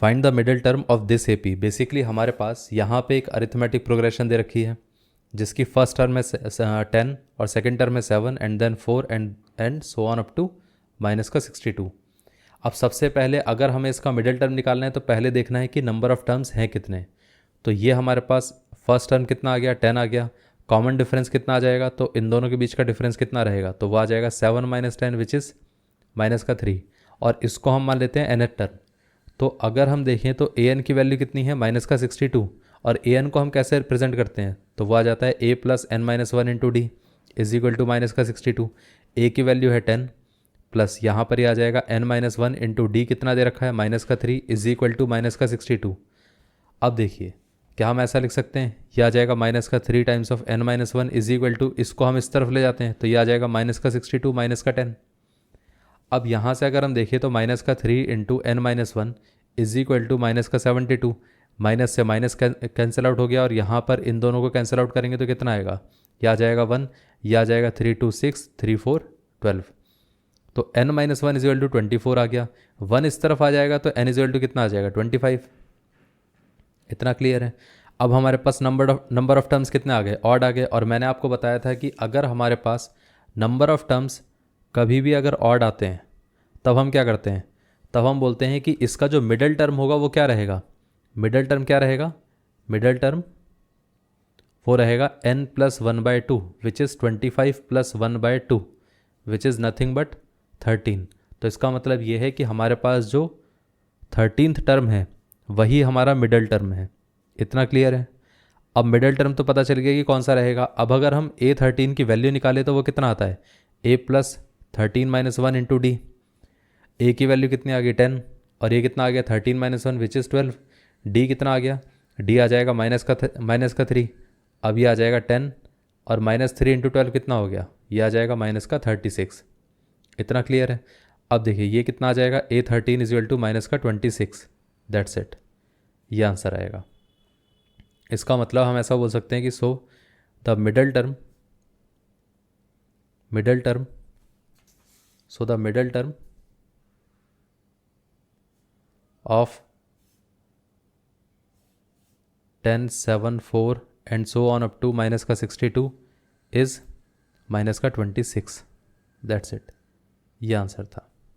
Find the middle term of this AP. Basically हमारे पास यहाँ पे एक अरिथमेटिक प्रोग्रेशन दे रखी है जिसकी फर्स्ट टर्म है 10 और सेकंड टर्म है 7 and then 4 and so on up to minus का 62। अब सबसे पहले अगर हमें इसका मिडिल टर्म निकालना है तो पहले देखना है कि नंबर ऑफ़ टर्म्स हैं कितने। तो ये हमारे पास फर्स्ट टर्म कितना आ गया, 10 आ गया। कॉमन डिफरेंस कितना आ जाएगा, तो इन दोनों के बीच का डिफरेंस कितना रहेगा, तो वो आ जाएगा 7 माइनस 10 विच इज़ माइनस का 3। और इसको हम मान लेते हैं एनथ टर्म। तो अगर हम देखें तो ए एन की वैल्यू कितनी है, माइनस का 62। और ए एन को हम कैसे रिप्रेजेंट करते हैं, तो वो आ जाता है a plus n minus 1 into d is equal to minus का 62। ए की वैल्यू है 10 प्लस यहाँ पर ये आ जाएगा एन माइनस 1 इंटू डी कितना दे रखा है, माइनस का 3 इज इक्वल टू माइनस का 62। अब देखिए क्या हम ऐसा लिख सकते हैं, ये आ जाएगा माइनस का 3 times of n minus 1 is equal to, इसको हम इस तरफ ले जाते हैं तो ये आ जाएगा माइनस का 62 माइनस का 10। अब यहाँ से अगर हम देखें तो माइनस का 3 into n minus 1 is equal to minus का 72। माइनस से माइनस कैंसिल आउट हो गया और यहाँ पर इन दोनों को कैंसिल आउट करेंगे तो कितना आएगा, यह आ जाएगा 1, यह आ जाएगा 3 2 6 3 4 12। तो n minus 1 is equal to 24 आ गया। 1 इस तरफ आ जाएगा तो n इज इक्वल टू कितना आ जाएगा, 25। इतना क्लियर है। अब हमारे पास नंबर ऑफ टर्म्स कितने आ गए, ऑड आ गए। और मैंने आपको बताया था कि अगर हमारे पास नंबर ऑफ टर्म्स कभी भी अगर ऑड आते हैं तब हम क्या करते हैं, तब हम बोलते हैं कि इसका जो मिडल टर्म होगा वो क्या रहेगा। मिडल टर्म क्या रहेगा, मिडल टर्म वो रहेगा n plus 1/2 which is 25 plus 1/2 which is nothing but 13। तो इसका मतलब ये है कि हमारे पास जो 13th टर्म है वही हमारा मिडल टर्म है। इतना क्लियर है। अब मिडल टर्म तो पता चल गया कि कौन सा रहेगा। अब अगर हम a13 की वैल्यू निकालें तो वो कितना आता है, a plus 13 minus 1 into d. A की वैल्यू कितनी आ गई 10 और ये कितना आ गया 13 माइनस 1 विच इज़ 12। डी कितना आ गया, डी आ जाएगा माइनस का 3। अब ये आ जाएगा 10 और माइनस 3 इंटू 12 कितना हो गया, ये आ जाएगा माइनस का 36। इतना क्लियर है। अब देखिए ये कितना आ जाएगा, a13 is equal to minus का 26। दैट्स इट, ये आंसर आएगा। इसका मतलब हम ऐसा बोल सकते हैं कि so the middle term of 10 7 4 and so on up to minus का 62 इज माइनस का 26। दैट्स इट, ये आंसर था।